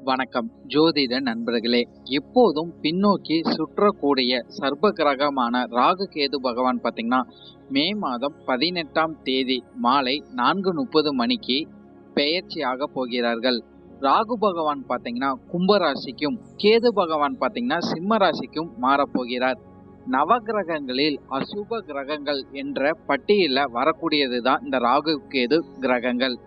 வணக்கம் ஜோதிட நண்பர்களே. எப்போதும் பின்னோக்கி சுற்றக்கூடிய சர்ப்ப கிரகமான ராகு கேது பகவான் பார்த்தீங்கன்னா மே மாதம் 18ஆம் தேதி மாலை 4:30 மணிக்கு பெயர்ச்சியாக போகிறார்கள். ராகு பகவான் பார்த்தீங்கன்னா கும்பராசிக்கும், கேது பகவான் பார்த்தீங்கன்னா சிம்ம ராசிக்கும் மாறப்போகிறார். நவகிரகங்களில் அசுப கிரகங்கள் என்ற பட்டியலில் வரக்கூடியது தான் இந்த ராகு கேது கிரகங்கள்.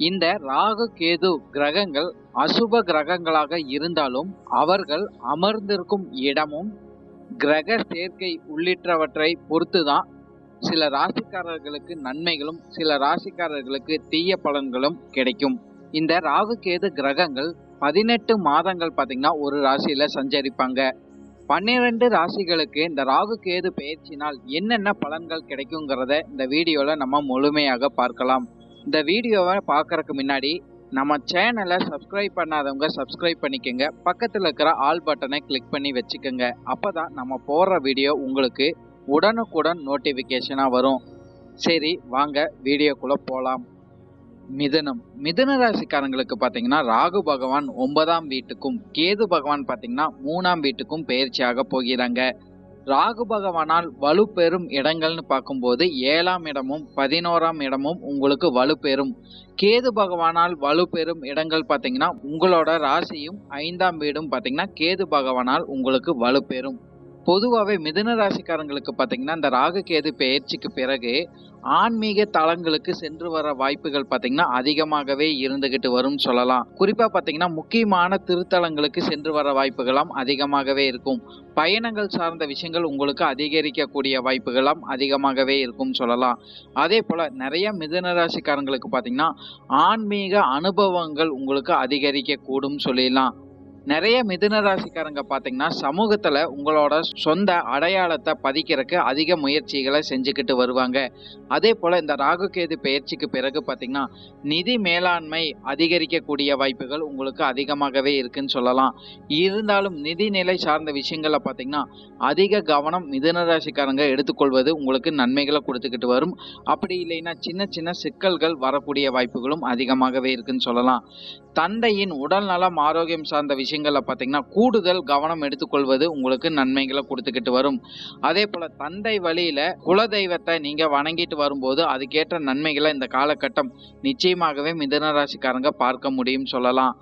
இந்த ராகு கேது கிரகங்கள் அசுப கிரகங்களாக இருந்தாலும் அவர்கள் அமர்ந்திருக்கும் இடமும் கிரக சேர்க்கை உள்ளிட்டவற்றை பொறுத்துதான் சில ராசிக்காரர்களுக்கு நன்மைகளும் சில ராசிக்காரர்களுக்கு தீய பலன்களும் கிடைக்கும். இந்த ராகு கேது கிரகங்கள் 18 மாதங்கள் பார்த்தீங்கன்னா ஒரு ராசியில சஞ்சரிப்பாங்க. 12 ராசிகளுக்கு இந்த ராகு கேது பெயர்ச்சினால் என்னென்ன பலன்கள் கிடைக்குங்கிறத இந்த வீடியோல நம்ம முழுமையாக பார்க்கலாம். இந்த வீடியோவை பார்க்கறதுக்கு முன்னாடி நம்ம சேனலை சப்ஸ்கிரைப் பண்ணாதவங்க சப்ஸ்கிரைப் பண்ணிக்கோங்க. பக்கத்தில் இருக்கிற ஆல் பட்டனை கிளிக் பண்ணி வச்சுக்கோங்க. அப்பதான் நம்ம போடுற வீடியோ உங்களுக்கு உடனுக்குடன் நோட்டிஃபிகேஷனாக வரும். சரி, வாங்க வீடியோக்குள்ளே போகலாம். மிதுன ராசிக்காரங்களுக்கு பார்த்தீங்கன்னா ராகு பகவான் 9ஆம் வீட்டுக்கும், கேது பகவான் பார்த்தீங்கன்னா 3ஆம் வீட்டுக்கும் பெயர்ச்சியாக போகிறாங்க. ராகு பகவானால் வலுப்பெறும் இடங்கள்னு பார்க்கும்போது 7ஆம் இடமும் 11ஆம் இடமும் உங்களுக்கு வலுப்பெறும். கேது பகவானால் வலுப்பெறும் இடங்கள் பார்த்தீங்கன்னா உங்களோட ராசியும் 5ஆம் வீடும் பார்த்தீங்கன்னா கேது பகவானால் உங்களுக்கு வலுப்பெறும். பொதுவாகவே மிதுன ராசிக்காரங்களுக்கு பார்த்தீங்கன்னா இந்த ராகு கேது பெயர்ச்சிக்கு பிறகு ஆன்மீக தலங்களுக்கு சென்று வர வாய்ப்புகள் பார்த்தீங்கன்னா அதிகமாகவே இருந்துகிட்டு வரும் சொல்லலாம். குறிப்பாக பார்த்தீங்கன்னா முக்கியமான திருத்தலங்களுக்கு சென்று வர வாய்ப்புகளாம் அதிகமாகவே இருக்கும். பயணங்கள் சார்ந்த விஷயங்கள் உங்களுக்கு அதிகரிக்கக்கூடிய வாய்ப்புகளாம் அதிகமாகவே இருக்கும் சொல்லலாம். அதே போல நிறைய மிதுன ராசிக்காரங்களுக்கு பார்த்தீங்கன்னா ஆன்மீக அனுபவங்கள் உங்களுக்கு அதிகரிக்க கூடும் சொல்லிடலாம். நிறைய மிதுன ராசிக்காரங்க பார்த்தீங்கன்னா சமூகத்தில் உங்களோட சொந்த அடையாளத்தை பதிக்கிறதுக்கு அதிக முயற்சிகளை செஞ்சுக்கிட்டு வருவாங்க. அதே போல் இந்த ராகு கேது பெயர்ச்சிக்கு பிறகு பார்த்தீங்கன்னா நிதி மேலாண்மை அதிகரிக்கக்கூடிய வாய்ப்புகள் உங்களுக்கு அதிகமாகவே இருக்குன்னு சொல்லலாம். இருந்தாலும் நிதிநிலை சார்ந்த விஷயங்களை பார்த்தீங்கன்னா அதிக கவனம் மிதுன ராசிக்காரங்க எடுத்துக்கொள்வது உங்களுக்கு நன்மைகளை கொடுத்துக்கிட்டு வரும். அப்படி இல்லைன்னா சின்ன சின்ன சிக்கல்கள் வரக்கூடிய வாய்ப்புகளும் அதிகமாகவே இருக்குன்னு சொல்லலாம். தந்தையின் உடல் நலம் ஆரோக்கியம் சார்ந்த விஷயங்களை பார்த்தீங்கன்னா கூடுதல் கவனம் எடுத்துக்கொள்வது உங்களுக்கு நன்மைகளை கொடுத்துக்கிட்டு வரும். அதே போல தந்தை வழியில குலதெய்வத்தை நீங்க வணங்கிட்டு வரும்போது அதுக்கேற்ற நன்மைகளை இந்த காலகட்டம் நிச்சயமாகவே மிதுன ராசிக்காரங்க பார்க்க முடியும் சொல்லலாம்.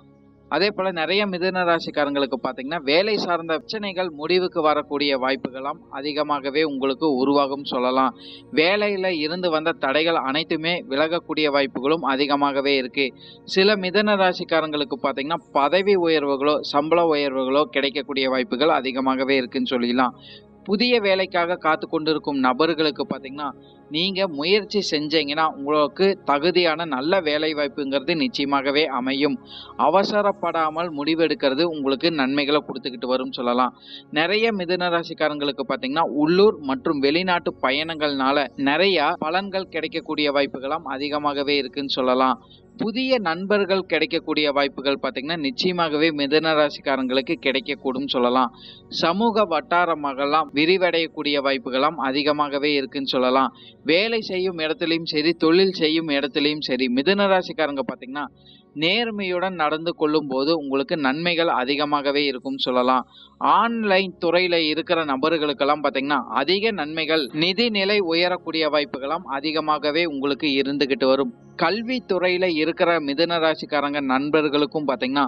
அதே போல நிறைய மிதுன ராசிக்காரங்களுக்கு பார்த்தீங்கன்னா வேலை சார்ந்த பிரச்சனைகள் முடிவுக்கு வரக்கூடிய வாய்ப்புகளாம் அதிகமாகவே உங்களுக்கு உருவாகும் சொல்லலாம். வேலையில இருந்து வந்த தடைகள் அனைத்துமே விலகக்கூடிய வாய்ப்புகளும் அதிகமாகவே இருக்கு. சில மிதுன ராசிக்காரங்களுக்கு பார்த்தீங்கன்னா பதவி உயர்வுகளோ சம்பள உயர்வுகளோ கிடைக்கக்கூடிய வாய்ப்புகள் அதிகமாகவே இருக்குன்னு சொல்லிடலாம். புதிய வேலைக்காக காத்து கொண்டிருக்கும் நபர்களுக்கு பார்த்தீங்கன்னா நீங்கள் முயற்சி செஞ்சீங்கன்னா உங்களுக்கு தகுதியான நல்ல வேலை வாய்ப்புங்கிறது நிச்சயமாகவே அமையும். அவசரப்படாமல் முடிவெடுக்கிறது உங்களுக்கு நன்மைகளை கொடுத்துக்கிட்டு வரும் சொல்லலாம். நிறைய மிதுன ராசிக்காரங்களுக்கு பார்த்தீங்கன்னா உள்ளூர் மற்றும் வெளிநாட்டு பயணங்கள்னால நிறைய பலன்கள் கிடைக்கக்கூடிய வாய்ப்புகளாம் அதிகமாகவே இருக்குன்னு சொல்லலாம். புதிய நண்பர்கள் கிடைக்கக்கூடிய வாய்ப்புகள் பார்த்தீங்கன்னா நிச்சயமாகவே மிதுன ராசிக்காரங்களுக்கு கிடைக்கக்கூடும் சொல்லலாம். சமூக வட்டாரமாகலாம் விரிவடையக்கூடிய வாய்ப்புகளாம் அதிகமாகவே இருக்குன்னு சொல்லலாம். வேலை செய்யும் இடத்துலையும் சரி, தொழில் செய்யும் இடத்துலையும் சரி, மிதுன ராசிக்காரங்க பார்த்தீங்கன்னா நேர்மையுடன் நடந்து கொள்ளும் போது உங்களுக்கு நன்மைகள் அதிகமாகவே இருக்கும் சொல்லலாம். ஆன்லைன் துறையில இருக்கிற நபர்களுக்கெல்லாம் பார்த்தீங்கன்னா அதிக நன்மைகள், நிதி நிலை உயரக்கூடிய வாய்ப்புகளாம் அதிகமாகவே உங்களுக்கு இருந்துகிட்டு வரும். கல்வி துறையில இருக்கிற மிதுன ராசிக்காரங்க நண்பர்களுக்கும் பார்த்தீங்கன்னா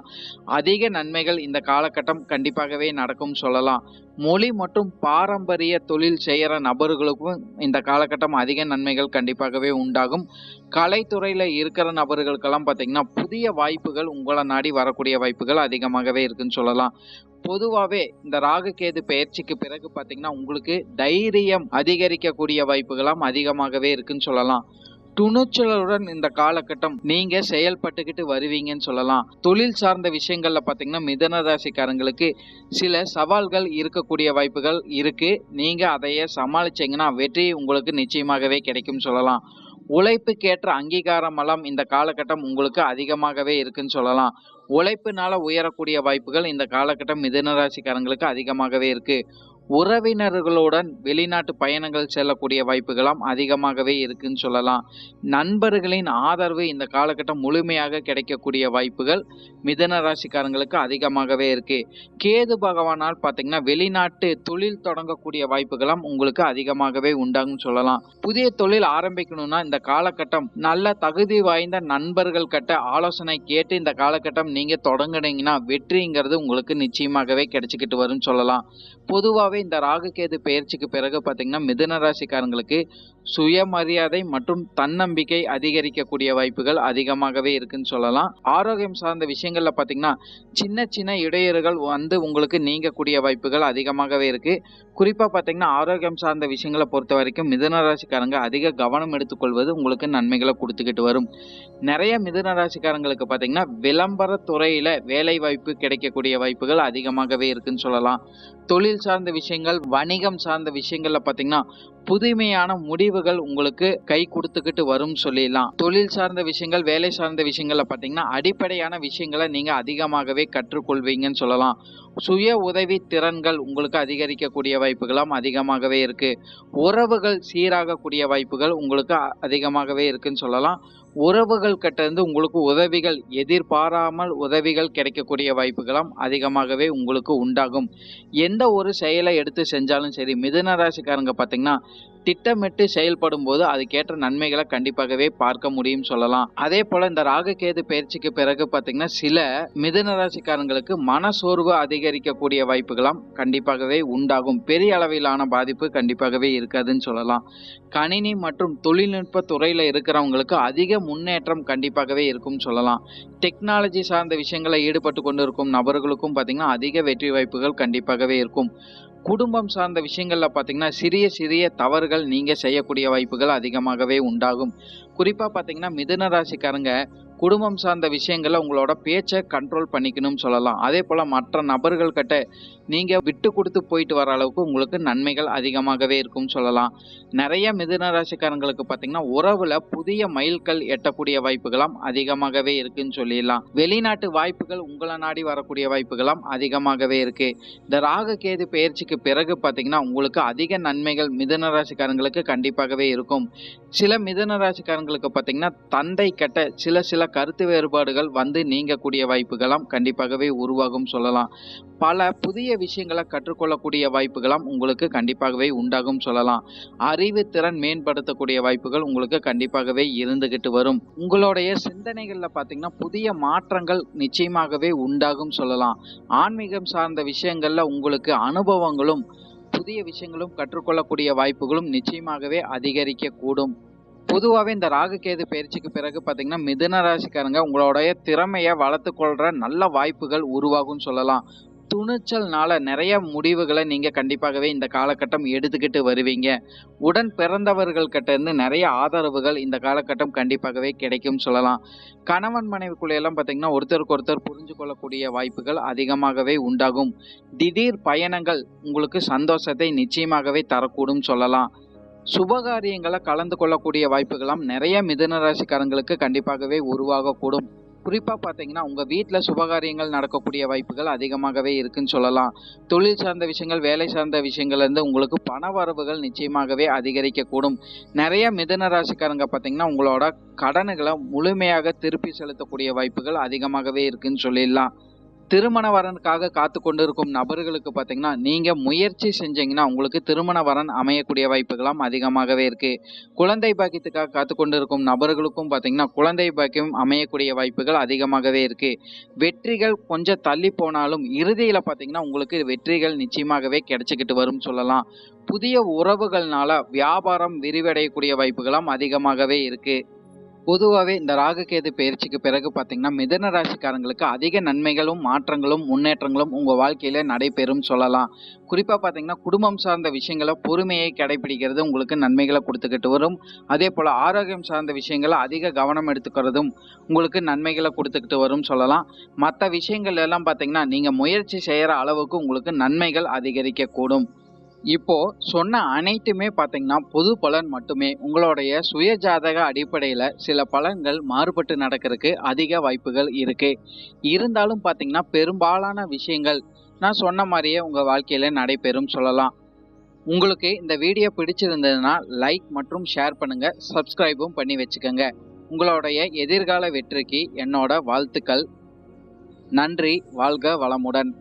அதிக நன்மைகள் இந்த காலகட்டம் கண்டிப்பாகவே நடக்கும் சொல்லலாம். மொழி மற்றும் பாரம்பரிய தொழில் செய்கிற நபர்களுக்கும் இந்த காலகட்டம் அதிக நன்மைகள் கண்டிப்பாகவே உண்டாகும். கலைத்துறையில இருக்கிற நபர்களுக்கெல்லாம் பார்த்தீங்கன்னா புதிய வாய்ப்புகள் உங்களை நாடி வரக்கூடிய வாய்ப்புகள் அதிகமாகவே இருக்குன்னு சொல்லலாம். பொதுவாகவே இந்த ராகு கேது பெயர்ச்சிக்கு பிறகு பார்த்தீங்கன்னா உங்களுக்கு தைரியம் அதிகரிக்கக்கூடிய வாய்ப்புகளாம் அதிகமாகவே இருக்குன்னு சொல்லலாம். துணிச்சலுடன் இந்த காலகட்டம் நீங்க செயல்பட்டுக்கிட்டு வருவீங்கன்னு சொல்லலாம். தொழில் சார்ந்த விஷயங்கள்ல பாத்தீங்கன்னா மிதுன ராசிக்காரங்களுக்கு சில சவால்கள் இருக்கக்கூடிய வாய்ப்புகள் இருக்கு. நீங்க அதைய சமாளிச்சீங்கன்னா வெற்றி உங்களுக்கு நிச்சயமாகவே கிடைக்கும் சொல்லலாம். உழைப்புக்கேற்ற அங்கீகாரம் எல்லாம் இந்த காலகட்டம் உங்களுக்கு அதிகமாகவே இருக்குன்னு சொல்லலாம். உழைப்புனால உயரக்கூடிய வாய்ப்புகள் இந்த காலகட்டம் மிதுன ராசிக்காரங்களுக்கு அதிகமாகவே இருக்கு. உறவினர்களுடன் வெளிநாட்டு பயணங்கள் செல்லக்கூடிய வாய்ப்புகளாம் அதிகமாகவே இருக்குன்னு சொல்லலாம். நண்பர்களின் ஆதரவு இந்த காலகட்டம் முழுமையாக கிடைக்கக்கூடிய வாய்ப்புகள் மிதுன ராசிக்காரங்களுக்கு அதிகமாகவே இருக்கு. கேது பகவானால் பார்த்தீங்கன்னா வெளிநாட்டு தொழில் தொடங்கக்கூடிய வாய்ப்புகளாம் உங்களுக்கு அதிகமாகவே உண்டாகும்னு சொல்லலாம். புதிய தொழில் ஆரம்பிக்கணும்னா இந்த காலகட்டம் நல்ல தகுதி வாய்ந்த நண்பர்கள் கிட்ட ஆலோசனை கேட்டு இந்த காலகட்டம் நீங்க தொடங்குனீங்கன்னா வெற்றிங்கிறது உங்களுக்கு நிச்சயமாகவே கிடைச்சிக்கிட்டு வரும்னு சொல்லலாம். பொதுவாகவே இந்த ராகு கேது பெயர்ச்சிக்கு பிறகு பார்த்தீங்கன்னா மிதுன ராசிக்காரங்களுக்கு சுயமரியாதை மற்றும் தன்னம்பிக்கை அதிகரிக்கக்கூடிய வாய்ப்புகள் அதிகமாகவே இருக்குன்னு சொல்லலாம். ஆரோக்கியம் சார்ந்த விஷயங்கள்ல பார்த்தீங்கன்னா சின்ன சின்ன இடையூறுகள் வந்து உங்களுக்கு நீங்கக்கூடிய வாய்ப்புகள் அதிகமாகவே இருக்கு. குறிப்பா பார்த்தீங்கன்னா ஆரோக்கியம் சார்ந்த விஷயங்களை பொறுத்த வரைக்கும் மிதுன ராசிக்காரங்க அதிக கவனம் எடுத்துக்கொள்வது உங்களுக்கு நன்மைகளை கொடுத்துக்கிட்டு வரும். நிறைய மிதுன ராசிக்காரங்களுக்கு பார்த்தீங்கன்னா விளம்பர துறையில வேலை வாய்ப்பு கிடைக்கக்கூடிய வாய்ப்புகள் அதிகமாகவே இருக்குன்னு சொல்லலாம். தொழில் சார்ந்த விஷயங்கள், வணிகம் சார்ந்த விஷயங்கள்ல பார்த்தீங்கன்னா புதுமையான முடிவுகள் உங்களுக்கு கை கொடுத்துக்கிட்டு வரும் சொல்லிடலாம். தொழில் சார்ந்த விஷயங்கள், வேலை சார்ந்த விஷயங்கள்ல பார்த்தீங்கன்னா அடிப்படையான விஷயங்களை நீங்க அதிகமாகவே கற்றுக்கொள்வீங்கன்னு சொல்லலாம். சுய உதவி திறன்கள் உங்களுக்கு அதிகரிக்கக்கூடிய வாய்ப்புகளும் அதிகமாகவே இருக்கு. உறவுகள் சீராகக்கூடிய வாய்ப்புகள் உங்களுக்கு அதிகமாகவே இருக்குன்னு சொல்லலாம். உறவுகள் கிட்ட இருந்து உங்களுக்கு உதவிகள், எதிர்பாராமல் உதவிகள் கிடைக்கக்கூடிய வாய்ப்புகளும் அதிகமாகவே உங்களுக்கு உண்டாகும். எந்த ஒரு செயலை எடுத்து செஞ்சாலும் சரி, மிதுன ராசிக்காரங்க பார்த்தீங்கன்னா திட்டமிட்டு செயல்படும் போது அதுக்கேற்ற நன்மைகளை கண்டிப்பாகவே பார்க்க முடியும் சொல்லலாம். அதே போல இந்த ராகு கேது பயிற்சிக்கு பிறகு பார்த்தீங்கன்னா சில மிதுன ராசிக்காரங்களுக்கு மன சோர்வு அதிகரிக்கக்கூடிய வாய்ப்புகளாம் கண்டிப்பாகவே உண்டாகும். பெரிய அளவிலான பாதிப்பு கண்டிப்பாகவே இருக்காதுன்னு சொல்லலாம். கணினி மற்றும் தொழில்நுட்ப துறையில இருக்கிறவங்களுக்கு அதிக முன்னேற்றம் கண்டிப்பாகவே இருக்கும் சொல்லலாம். டெக்னாலஜி சார்ந்த விஷயங்களை ஈடுபட்டு கொண்டிருக்கும் நபர்களுக்கும் பார்த்தீங்கன்னா அதிக வெற்றி வாய்ப்புகள் கண்டிப்பாகவே இருக்கும். குடும்பம் சார்ந்த விஷயங்கள்ல பார்த்தீங்கன்னா சிறிய சிறிய தவறுகள் நீங்க செய்யக்கூடிய வாய்ப்புகள் அதிகமாகவே உண்டாகும். குறிப்பா பார்த்தீங்கன்னா மிதுன ராசிக்காரங்க குடும்பம் சார்ந்த விஷயங்கள்ல உங்களோட பேச்சை கண்ட்ரோல் பண்ணிக்கணும்னு சொல்லலாம். அதே போல மற்ற நபர்கள் கிட்ட நீங்க விட்டு கொடுத்து போயிட்டு வர அளவுக்கு உங்களுக்கு நன்மைகள் அதிகமாகவே இருக்கும்னு சொல்லலாம். நிறைய மிதுன ராசிக்காரங்களுக்கு பார்த்தீங்கன்னா உறவுல புதிய மைல்கல் எட்டக்கூடிய வாய்ப்புகளாம் அதிகமாகவே இருக்குன்னு சொல்லிடலாம். வெளிநாட்டு வாய்ப்புகள் உங்களை நாடி வரக்கூடிய வாய்ப்புகளாம் அதிகமாகவே இருக்கு. இந்த ராகு கேது பெயர்ச்சிக்கு பிறகு பார்த்தீங்கன்னா உங்களுக்கு அதிக நன்மைகள் மிதுன ராசிக்காரங்களுக்கு கண்டிப்பாகவே இருக்கும். சில மிதுன ராசிக்காரங்களுக்கு பார்த்தீங்கன்னா தந்தை கிட்ட சில கருத்து வேறுபாடுகள் வந்து நீங்கக்கூடிய வாய்ப்புகளாம் கண்டிப்பாகவே உருவாகும் சொல்லலாம். பல புதிய விஷயங்களை கற்றுக்கொள்ளக்கூடிய வாய்ப்புகளாம் உங்களுக்கு கண்டிப்பாகவே உண்டாகும் சொல்லலாம். அறிவு திறன் மேம்படுத்தக்கூடிய வாய்ப்புகள் உங்களுக்கு கண்டிப்பாகவே இருந்துகிட்டு வரும். உங்களுடைய சிந்தனைகள்ல பார்த்தீங்கன்னா புதிய மாற்றங்கள் நிச்சயமாகவே உண்டாகும் சொல்லலாம். ஆன்மீகம் சார்ந்த விஷயங்கள்ல உங்களுக்கு அனுபவங்களும் புதிய விஷயங்களும் கற்றுக்கொள்ளக்கூடிய வாய்ப்புகளும் நிச்சயமாகவே அதிகரிக்க கூடும். பொதுவாகவே இந்த ராகு கேது பயிற்சிக்கு பிறகு பார்த்தீங்கன்னா மிதுன ராசிக்காரங்க உங்களுடைய திறமையை வளர்த்து கொள்ற நல்ல வாய்ப்புகள் உருவாகும் சொல்லலாம். துணிச்சல்னால நிறைய முடிவுகளை நீங்க கண்டிப்பாகவே இந்த காலகட்டம் எடுத்துக்கிட்டு வருவீங்க. உடன் பிறந்தவர்கள் கிட்ட இருந்து நிறைய ஆதரவுகள் இந்த காலகட்டம் கண்டிப்பாகவே கிடைக்கும் சொல்லலாம். கணவன் மனைவிக்குள்ள எல்லாம் பார்த்தீங்கன்னா ஒருத்தருக்கு ஒருத்தர் புரிஞ்சு கொள்ளக்கூடிய வாய்ப்புகள் அதிகமாகவே உண்டாகும். திடீர் பயணங்கள் உங்களுக்கு சந்தோஷத்தை நிச்சயமாகவே தரக்கூடும் சொல்லலாம். சுபகாரியங்களை கலந்து கொள்ளக்கூடிய வாய்ப்புகளாம் நிறைய மிதுன ராசிக்காரங்களுக்கு கண்டிப்பாகவே உருவாகக்கூடும். குறிப்பா பார்த்தீங்கன்னா உங்க வீட்டில் சுபகாரியங்கள் நடக்கக்கூடிய வாய்ப்புகள் அதிகமாகவே இருக்குன்னு சொல்லலாம். தொழில் சார்ந்த விஷயங்கள், வேலை சார்ந்த விஷயங்கள்ல இருந்து உங்களுக்கு பண வரவுகள் நிச்சயமாகவே அதிகரிக்கக்கூடும். நிறைய மிதுன ராசிக்காரங்க பார்த்தீங்கன்னா உங்களோட கடன்களை முழுமையாக திருப்பி செலுத்தக்கூடிய வாய்ப்புகள் அதிகமாகவே இருக்குன்னு சொல்லிடலாம். திருமண வரனுக்காக காத்து கொண்டிருக்கும் நபர்களுக்கு பார்த்தீங்கன்னா நீங்க முயற்சி செஞ்சீங்கன்னா உங்களுக்கு திருமண வரன் அமையக்கூடிய வாய்ப்புகளாம் அதிகமாகவே இருக்கு. குழந்தை பாக்கியத்துக்காக காத்து கொண்டிருக்கும் நபர்களுக்கும் பார்த்தீங்கன்னா குழந்தை பாக்கியம் அமையக்கூடிய வாய்ப்புகள் அதிகமாகவே இருக்கு. வெற்றிகள் கொஞ்சம் தள்ளி போனாலும் இறுதியில பார்த்தீங்கன்னா உங்களுக்கு வெற்றிகள் நிச்சயமாகவே கிடைச்சிக்கிட்டு வரும் சொல்லலாம். புதிய உறவுகள்னால வியாபாரம் விரிவடையக்கூடிய வாய்ப்புகளாம் அதிகமாகவே இருக்கு. பொதுவாகவே இந்த ராகு கேது பயிற்சிக்கு பிறகு பார்த்தீங்கன்னா மிதுன ராசிக்காரங்களுக்கு அதிக நன்மைகளும் மாற்றங்களும் முன்னேற்றங்களும் உங்கள் வாழ்க்கையில நடைபெறும் சொல்லலாம். குறிப்பாக பார்த்தீங்கன்னா குடும்பம் சார்ந்த விஷயங்களை பொறுமையை கடைபிடிக்கிறது உங்களுக்கு நன்மைகளை கொடுத்துக்கிட்டு வரும். அதே போல் ஆரோக்கியம் சார்ந்த விஷயங்களை அதிக கவனம் எடுத்துக்கிறதும் உங்களுக்கு நன்மைகளை கொடுத்துக்கிட்டு வரும் சொல்லலாம். மற்ற விஷயங்கள் எல்லாம் பார்த்தீங்கன்னா நீங்கள் முயற்சி செய்கிற அளவுக்கு உங்களுக்கு நன்மைகள் அதிகரிக்கக்கூடும். இப்போ சொன்ன அனைத்துமே பார்த்தீங்கன்னா பொது பலன் மட்டுமே. உங்களுடைய சுய ஜாதக அடிப்படையில் சில பலன்கள் மாறுபட்டு நடக்கிறதுக்கு அதிக வாய்ப்புகள் இருக்கு. இருந்தாலும் பார்த்தீங்கன்னா பெரும்பாலான விஷயங்கள் நான் சொன்ன மாதிரியே உங்கள் வாழ்க்கையில் நடைபெறும் சொல்லலாம். உங்களுக்கு இந்த வீடியோ பிடிச்சிருந்ததுன்னா லைக் மற்றும் ஷேர் பண்ணுங்கள், சப்ஸ்கிரைபும் பண்ணி வச்சுக்கோங்க. உங்களுடைய எதிர்கால வெற்றிக்கு என்னோட வாழ்த்துக்கள். நன்றி. வாழ்க வளமுடன்.